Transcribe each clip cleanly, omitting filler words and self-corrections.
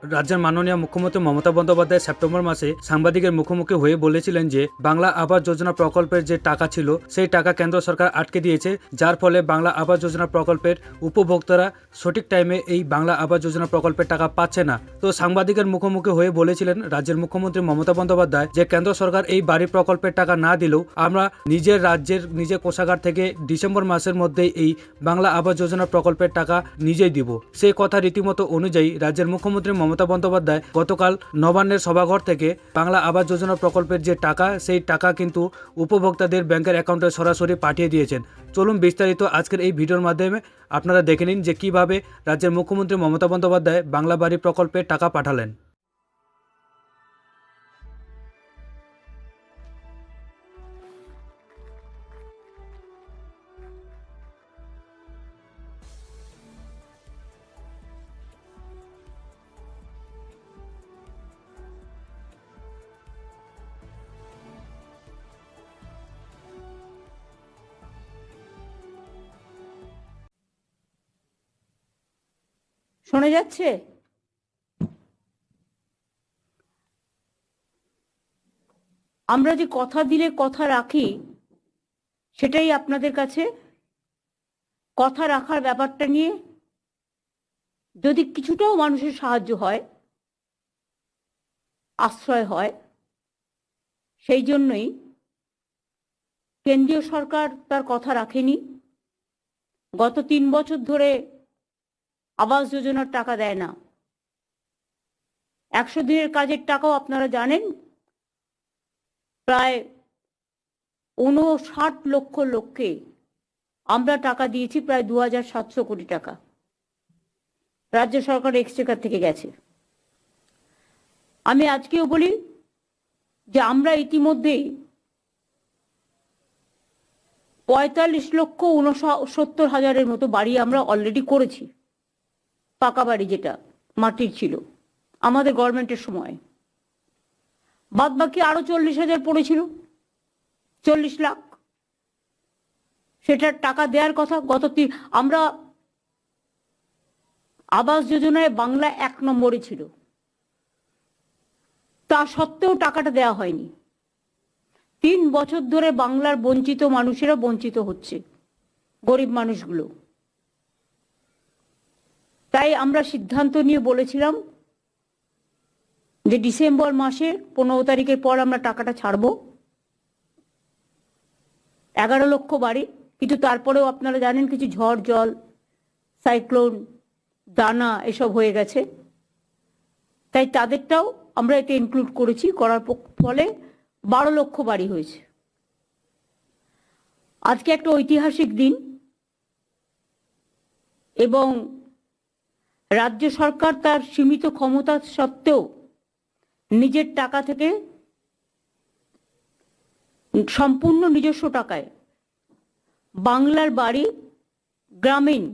রাজ্যের মাননীয় মুখ্যমন্ত্রী মমতা বন্দ্যোপাধ্যায় সেপ্টেম্বর মাসে সাংবাদিকের মুখোমুখি হয়ে বলেছিলেন যে বাংলা আবাস যোজনা প্রকল্পের যে টাকা ছিল সেই টাকা কেন্দ্র সরকার আটকে দিয়েছে, যার ফলে বাংলা আবাস যোজনা প্রকল্পের উপভোক্তারা সঠিক টাইমে এই বাংলা আবাস যোজনা প্রকল্পের টাকা পাচ্ছে না। তো সাংবাদিকের মুখোমুখি হয়ে বলেছিলেন রাজ্যের মুখ্যমন্ত্রী মমতা বন্দ্যোপাধ্যায় যে কেন্দ্র সরকার এই বাড়ি প্রকল্পের টাকা না দিলেও আমরা নিজের রাজ্যের নিজের কোষাগার থেকে ডিসেম্বর মাসের মধ্যেই এই বাংলা আবাস যোজনা প্রকল্পের টাকা নিজেই দিব। সেই কথা রীতিমতো অনুযায়ী রাজ্যের মুখ্যমন্ত্রী মমতা বন্দ্যোপাধ্যায় গতকাল নবান্নের সভাঘর থেকে বাংলা আবাস যোজনা প্রকল্পের যে টাকা সেই টাকা কিন্তু উপভোক্তাদের ব্যাংকের অ্যাকাউন্টে সরাসরি পাঠিয়ে দিয়েছেন। চলুন বিস্তারিত আজকের এই ভিডিওর মাধ্যমে আপনারা দেখে নিন যে কিভাবে রাজ্যের মুখ্যমন্ত্রী মমতা বন্দ্যোপাধ্যায় বাংলা বাড়ি প্রকল্পে টাকা পাঠালেন। শোনা যাচ্ছে? আমরা যে কথা দিলে কথা রাখি, সেটাই আপনাদের কাছে কথা রাখার ব্যাপারটা নিয়ে যদি কিছুটাও মানুষের সাহায্য হয়, আশ্রয় হয়, সেই জন্যই কেন্দ্রীয় সরকার তার কথা রাখেনি। গত 3 বছর ধরে আবাস যোজনার টাকা দেয় না। 100 দিনের কাজের টাকাও আপনারা জানেন প্রায় 59 লক্ষ লোককে আমরা টাকা দিয়েছি, প্রায় 2700 কোটি টাকা রাজ্য সরকার এক্সচেকার থেকে গেছে। আমি আজকেও বলি যে আমরা ইতিমধ্যেই 45,69,000 মতো বাড়ি আমরা অলরেডি করেছি, পাকা বাড়ি যেটা মাটির ছিল আমাদের গভর্নমেন্টের সময়। বাদ বাকি আরো 40,000 পড়েছিল, 40 লাখ, সেটার টাকা দেওয়ার কথা। আমরা আবাস যোজনায় বাংলা 1 নম্বরে ছিল, তা সত্ত্বেও টাকাটা দেওয়া হয়নি। 3 বছর ধরে বাংলার বঞ্চিত মানুষেরা বঞ্চিত হচ্ছে, গরিব মানুষগুলো। তাই আমরা সিদ্ধান্ত নিয়ে বলেছিলাম যে ডিসেম্বর মাসের 15 তারিখের পর আমরা টাকাটা ছাড়বো, 11 লক্ষ বাড়ি। কিন্তু তারপরেও আপনারা জানেন কিছু ঝড় জল, সাইক্লোন, দানা এসব হয়ে গেছে, তাই তাদেরটাও আমরা এতে ইনক্লুড করেছি। করার ফলে 12 লক্ষ বাড়ি হয়েছে। আজকে একটা ঐতিহাসিক দিন এবং রাজ্য সরকার তার সীমিত ক্ষমতা সত্ত্বেও নিজের টাকা থেকে সম্পূর্ণ নিজস্ব টাকায় বাংলার বাড়ি গ্রামীণ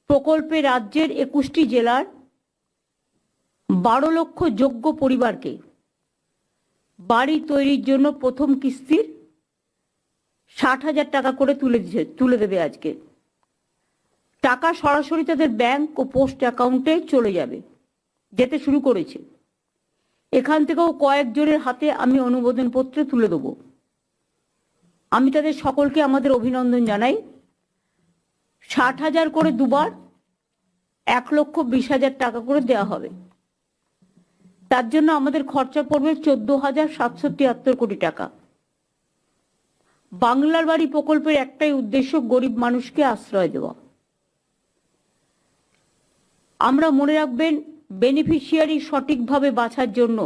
প্রকল্পে রাজ্যের 21টি জেলার 12 লক্ষ যোগ্য পরিবারকে বাড়ি তৈরির জন্য প্রথম কিস্তির 60,000 টাকা করে তুলে দেবে। আজকে টাকা সরাসরি তাদের ব্যাংক ও পোস্ট অ্যাকাউন্টে চলে যাবে, যেতে শুরু করেছে। এখান থেকেও কয়েকজনের হাতে আমি অনুমোদন পত্র তুলে দেব। আমি তাদের সকলকে আমাদের অভিনন্দন জানাই। 60,000 করে দুবার 1,20,000 টাকা করে দেওয়া হবে। তার জন্য আমাদের খরচা পড়বে 14,773 কোটি টাকা। বাংলার বাড়ি প্রকল্পের একটাই উদ্দেশ্য, গরিব মানুষকে আশ্রয় দেওয়া। আমরা মনে রাখবেন, বেনিফিশিয়ারি সঠিকভাবে বাছার জন্য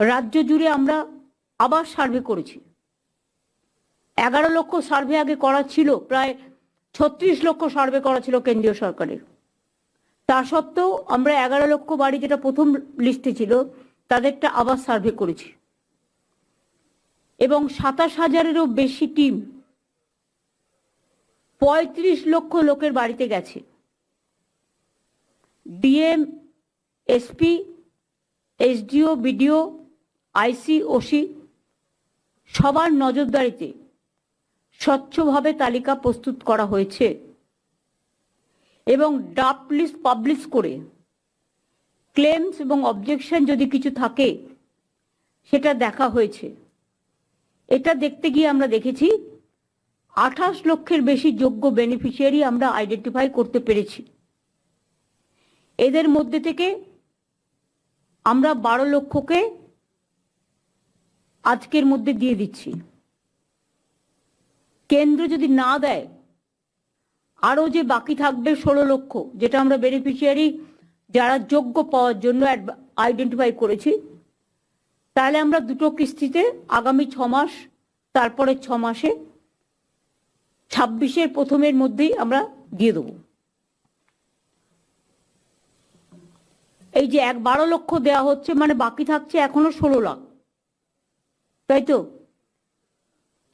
রাজ্য জুড়ে আমরা আবার সার্ভে করেছি। 11 লক্ষ সার্ভে আগে করা ছিল, প্রায় 36 লক্ষ সার্ভে করা ছিল কেন্দ্রীয় সরকারের। তা সত্ত্বেও আমরা 11 লক্ষ বাড়ি, যেটা প্রথম লিস্টে ছিল, তাদেরটা আবার সার্ভে করেছি এবং 27,000-এরও বেশি টিম 35 লক্ষ লোকের বাড়িতে গেছে। ডিএম, এসপি, এসডিও, বিডিও, আইসি, ওসি সবার নজরদারিতে স্বচ্ছভাবে তালিকা প্রস্তুত করা হয়েছে এবং ড্রাফট লিস্ট পাবলিশ করে ক্লেমস এবং অবজেকশন যদি কিছু থাকে সেটা দেখা হয়েছে। এটা দেখতে গিয়ে আমরা দেখেছি 28 লক্ষের বেশি যোগ্য বেনিফিশিয়ারি আমরা আইডেন্টিফাই করতে পেরেছি। এদের মধ্যে থেকে আমরা 12 লক্ষকে আজকের মধ্যে দিয়ে দিচ্ছি। কেন্দ্র যদি না দেয় আরো যে বাকি থাকবে 16 লক্ষ, যেটা আমরা বেনিফিশিয়ারি যারা যোগ্য পাওয়ার জন্য আইডেন্টিফাই করেছি, তাহলে আমরা দুটো কিস্তিতে আগামী 6 মাস, তারপরে 6 মাসে 26-এর প্রথমের মধ্যেই আমরা দিয়ে দেবো। এই যে 12 লক্ষ দেওয়া হচ্ছে, মানে বাকি থাকছে এখনো 16 লাখ, তাই তো?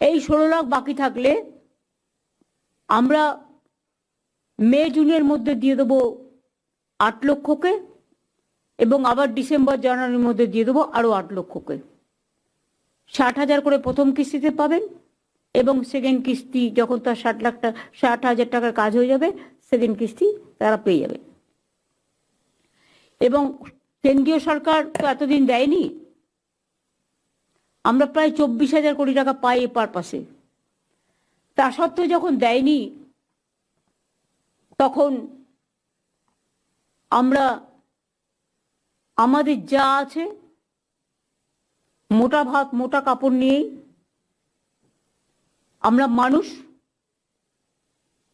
এই 16 লাখ বাকি থাকলে আমরা মে জুনের মধ্যে দিয়ে দেবো 8 লক্ষকে, এবং আবার ডিসেম্বর জানুয়ারির মধ্যে দিয়ে দেবো আরো 8 লক্ষকে। 60,000 করে প্রথম কিস্তিতে পাবেন, এবং সেকেন্ড কিস্তি যখন তার 60,000 টাকার কাজ হয়ে যাবে, সেকেন্ড কিস্তি তারা পেয়ে যাবে। এবং কেন্দ্রীয় সরকার তো এতদিন দেয়নি, আমরা প্রায় 24,000 কোটি টাকা পাই এ পারপাসে। তা সত্ত্বেও যখন দেয়নি, তখন আমরা আমাদের যা আছে মোটা ভাত মোটা কাপড় নিয়েই আমরা মানুষ,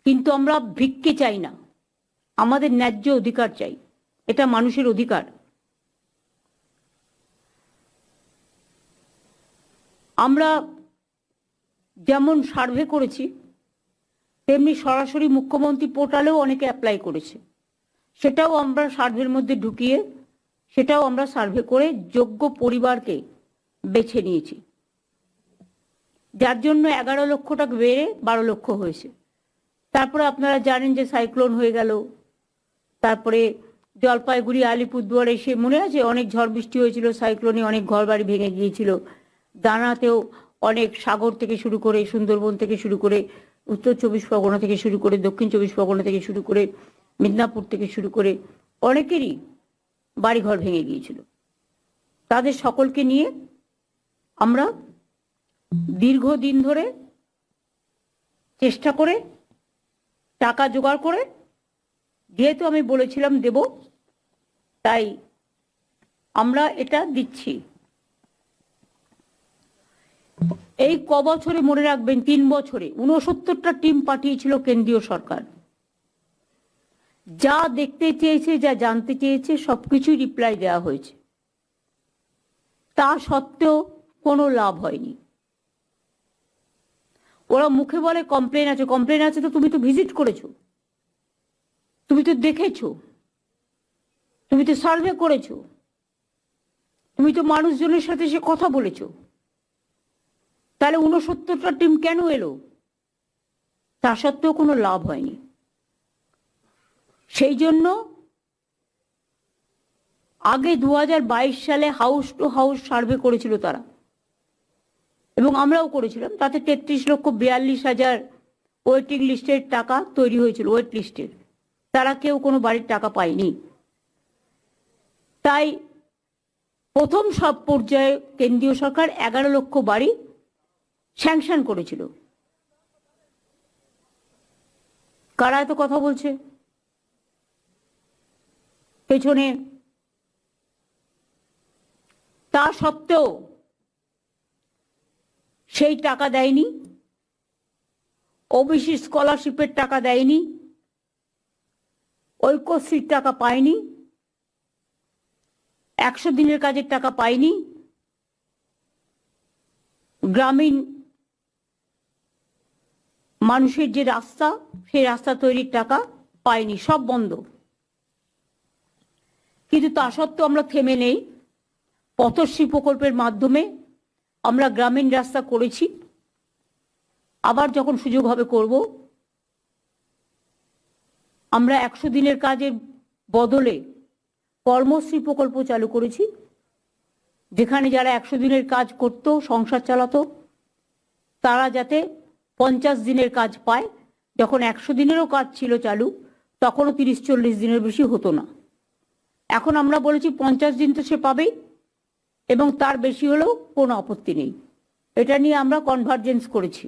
কিন্তু আমরা ভিক্ষে চাই না, আমাদের ন্যায্য অধিকার চাই। এটা মানুষের অধিকার। আমরা যেমন সার্ভে করেছি, তেমনি সরাসরি মুখ্যমন্ত্রী পোর্টালেও অনেকে অ্যাপ্লাই করেছে, সেটাও আমরা সার্ভের মধ্যে ঢুকিয়ে সেটাও আমরা সার্ভে করে যোগ্য পরিবারকে বেছে নিয়েছি, যার জন্য 11 লক্ষ টাকা বেড়ে 12 লক্ষ হয়েছে। তারপরে আপনারা জানেন যে সাইক্লোন হয়ে গেল, তারপরে জলপাইগুড়ি আলিপুরদুয়ারে সে মনে আছে অনেক ঝড় বৃষ্টি হয়েছিল, সাইক্লোনে অনেক ঘরবাড়ি ভেঙে গিয়েছিল। দানাতেও অনেক, সাগর থেকে শুরু করে, সুন্দরবন থেকে শুরু করে, উত্তর 24 পরগনা থেকে শুরু করে, দক্ষিণ 24 পরগনা থেকে শুরু করে, মিদনাপুর থেকে শুরু করে অনেকেরই বাড়িঘর ভেঙে গিয়েছিল। তাদের সকলকে নিয়ে আমরা দীর্ঘদিন ধরে চেষ্টা করে টাকা জোগাড় করে, যেহেতু আমি বলেছিলাম দেব, তাই আমরা এটা দিচ্ছি। এই বছরে মনে রাখবেন, 3 বছরে 69টা টিম পাঠিয়েছিল কেন্দ্রীয় সরকার। যা দেখতে চেয়েছে, যা জানতে চেয়েছে, সবকিছুই রিপ্লাই দেওয়া হয়েছে। তা সত্ত্বেও কোনো লাভ হয়নি। ওরা মুখে বলে কমপ্লেন আছে, কমপ্লেন আছে, তো তুমি তো ভিজিট করেছো, তুমি তো দেখেছো, তুমি তো সার্ভে করেছো, তুমি তো মানুষজনের সাথে সে কথা বলেছো, তাহলে 69টা টিম কেন এলো? তা সত্ত্বেও কোনো লাভ হয়নি। সেই জন্য আগে 2022 সালে হাউস টু হাউস সার্ভে করেছিল তারা, এবং আমরাও করেছিলাম। তাতে 33,42,000 ওয়েটিং লিস্টের টাকা তৈরি হয়েছিল, ওয়েট লিস্টের। তারা কেউ কোনো বাড়ির টাকা পায়নি। তাই প্রথম সব পর্যায়ে কেন্দ্রীয় সরকার 11 লক্ষ বাড়ি স্যাংশন করেছিল। কারা এত কথা বলছে পেছনে? তা সত্ত্বেও সেই টাকা দেয়নি, ওবিসি স্কলারশিপের টাকা দেয়নি, ঐক্যশ্রীর টাকা পায়নি, 100 দিনের কাজের টাকা পায়নি, গ্রামীণ মানুষের যে রাস্তা, সেই রাস্তা তৈরির টাকা পায়নি, সব বন্ধ। কিন্তু তা সত্ত্বেও আমরা থেমে নেই। পথশ্রী প্রকল্পের মাধ্যমে আমরা গ্রামীণ রাস্তা করেছি, আবার যখন সুযোগ হবে করব। আমরা 100 দিনের কাজের বদলে কর্মশ্রী প্রকল্প চালু করেছি, যেখানে যারা 100 দিনের কাজ করত, সংসার চালাতো, তারা যাতে 50 দিনের কাজ পায়। যখন 100 দিনেরও কাজ ছিল চালু, তখনও 30-40 দিনের বেশি হতো না। এখন আমরা বলেছি 50 দিন তো সে পাবেই, এবং তার বেশি হলেও কোনো আপত্তি নেই। এটা নিয়ে আমরা কনভার্জেন্স করেছি।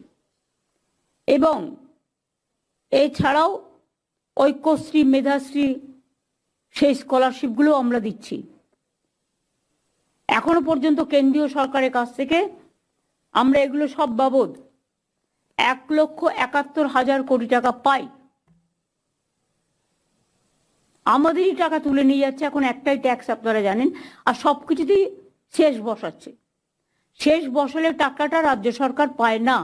এবং এছাড়াও ঐক্যশ্রী, মেধাশ্রী, সেই স্কলারশিপগুলো আমরা দিচ্ছি। এখনো পর্যন্ত কেন্দ্রীয় সরকারের কাছ থেকে আমরা এগুলো সব বাবদ 1,71,000 কোটি টাকা পাই। আমাদেরই টাকা তুলে নিয়ে যাচ্ছে। এখন একটাই ট্যাক্স আপনারা জানেন, আর সবকিছুতেই শেষ বসাচ্ছে। শেষ বসালে টাকাটা রাজ্য সরকার পায় না।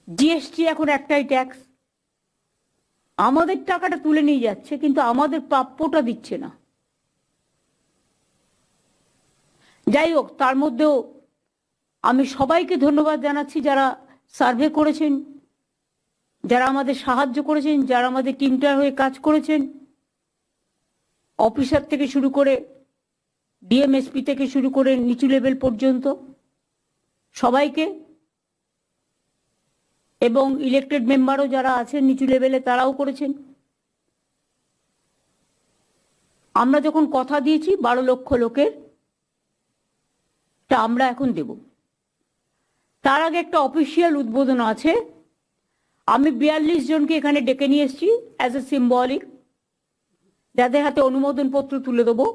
জিএসটি এখন একটাই ট্যাক্স, আমাদের টাকাটা তুলে নিয়ে যাচ্ছে, কিন্তু আমাদের প্রাপ্যটা দিচ্ছে না। যাই হোক, তার মধ্যেও আমি সবাইকে ধন্যবাদ জানাচ্ছি যারা সার্ভে করেছেন, যারা আমাদের সাহায্য করেছেন, যারা আমাদের টিমটার হয়ে কাজ করেছেন, অফিসার থেকে শুরু করে ডিএমএসপি থেকে শুরু করে নিচু লেভেল পর্যন্ত সবাইকে, এবং ইলেক্টেড মেম্বারও যারা আছেন নিচু লেভেলে তারাও করেছেন। আমরা যখন কথা দিয়েছি 12 লক্ষ লোকের তা আমরা এখন দেব। তার আগে একটা অফিসিয়াল উদ্বোধন আছে। আমি 42 জনকে এখানে ডেকে নিয়ে এসেছি অ্যাজ এ সিম্বলিক, যাদের হাতে অনুমোদন পত্র তুলে দেবো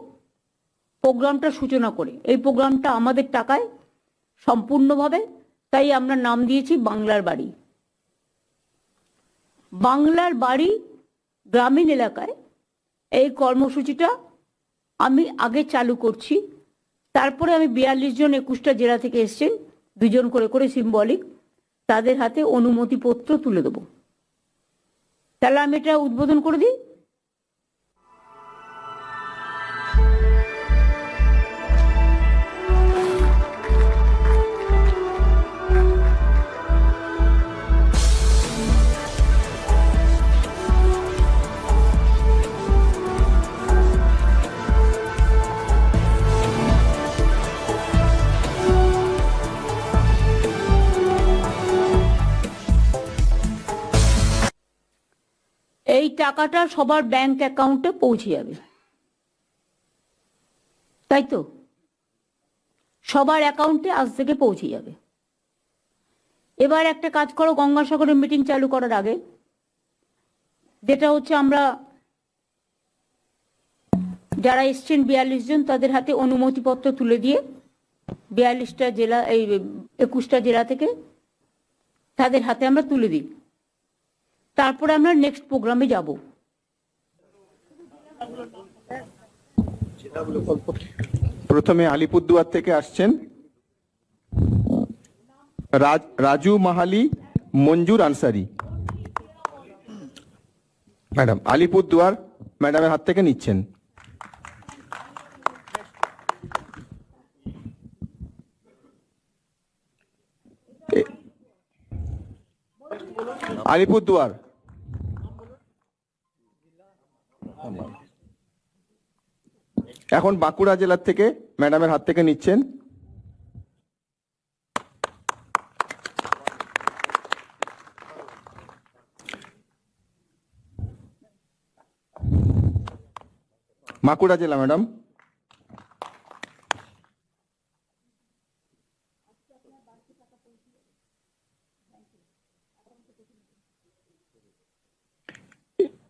প্রোগ্রামটা সূচনা করে। এই প্রোগ্রামটা আমাদের টাকায় সম্পূর্ণভাবে, তাই আমরা নাম দিয়েছি বাংলার বাড়ি। বাংলার বাড়ি গ্রামীণ এলাকায় এই কর্মসূচিটা আমি আগে চালু করছি। তারপরে আমি 42 জন 21টা জেলা থেকে এসছেন, 2 জন করে করে সিম্বলিক, তাদের হাতে অনুমতিপত্র তুলে দেবো। তাহলে আমি এটা উদ্বোধন করে দিই। এই টাকাটা সবার ব্যাংক অ্যাকাউন্টে পৌঁছে যাবে, তাই তো? সবার অ্যাকাউন্টে আজ থেকে পৌঁছে যাবে। এবার একটা কাজ করো, গঙ্গাসাগরের মিটিং চালু করার আগে, যেটা হচ্ছে আমরা যারা এসছেন 42 জন তাদের হাতে অনুমতিপত্র তুলে দিয়ে 42টা জেলা, এই 21টা জেলা থেকে তাদের হাতে আমরা তুলে দিই। তারপরে আমরা নেক্সট প্রোগ্রামে যাব। প্রথমে আলিপুরদুয়ার থেকে আসছেন রাজু মাহালি, মঞ্জুর আনসারি। ম্যাডাম আলিপুরদুয়ার ম্যাডামের হাত থেকে নিচ্ছেন। আলিপুরদুয়ার এখন বাঁকুড়া জেলার থেকে ম্যাডামের হাত থেকে নিচ্ছেন। বাঁকুড়া জেলা ম্যাডাম।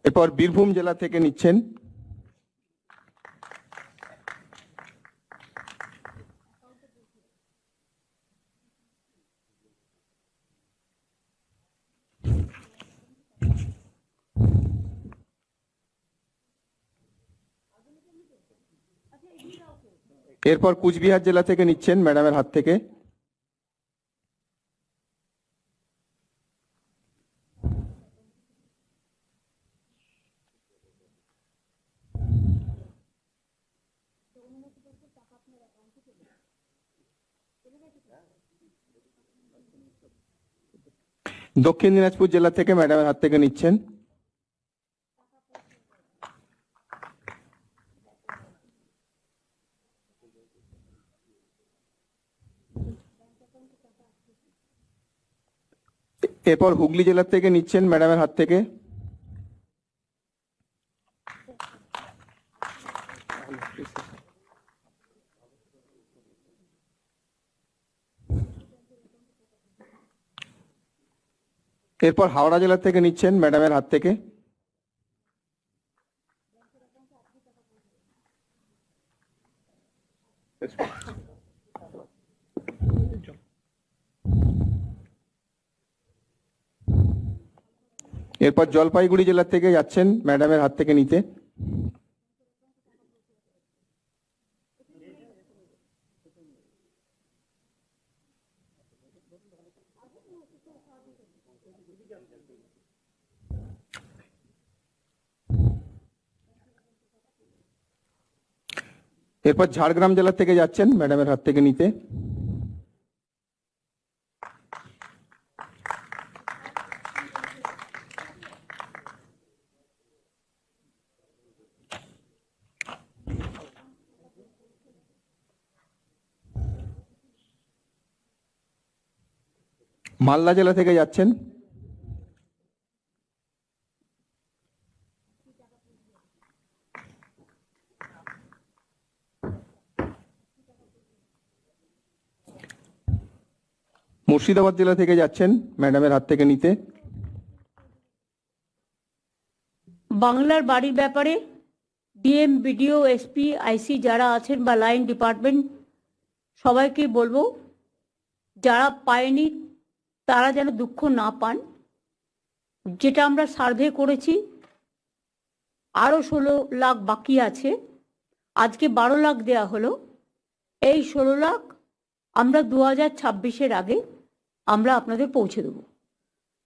এরপর বীরভূম জেলা থেকে নিচ্ছেন এরপর কুচবিহার জেলা থেকে নিচ্ছেন ম্যাডামের হাত থেকে। দক্ষিণ দিনাজপুর জেলা থেকে ম্যাডামের হাত থেকে নিচ্ছেন। এরপর হুগলি জেলা থেকে নিচ্ছেন ম্যাডামের হাত থেকে। এরপর হাওড়া জেলা থেকে নিচ্ছেন ম্যাডামের হাত থেকে। এরপর জলপাইগুড়ি জেলা থেকে যাচ্ছেন ম্যাডামের হাত থেকে নিতে। এরপর ঝাড়গ্রাম জেলা থেকে যাচ্ছেন ম্যাডামের হাত থেকে নিতে। মালদা জেলা থেকে যাচ্ছেন। মুর্শিদাবাদ জেলা থেকে যাচ্ছেন ম্যাডামের হাত থেকে নিতে। বাংলার বাড়ির ব্যাপারে ডিএম, বিডিও, এসপি, আইসি যারা আছেন বা লাইন ডিপার্টমেন্ট সবাইকে বলবো, যারা পায়নি তারা যেন দুঃখ না পান। যেটা আমরা সার্ভে করেছি আরও 16 লাখ বাকি আছে, আজকে 12 লাখ দেয়া হলো। এই 16 লাখ আমরা 2026-এর আগে আমরা আপনাদের পৌঁছে দেবো।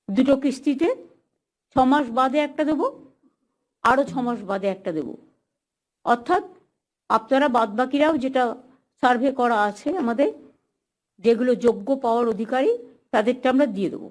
দুটো কিস্তিতে 6 মাস বাদে একটা দেবো, আরও 6 মাস বাদে একটা দেবো। অর্থাৎ আপনারা বাদবাকিরাও যেটা সার্ভে করা আছে আমাদের, যেগুলো যোগ্য পাওয়ার অধিকারী তাদেরটা আমরা দিয়ে দেবো।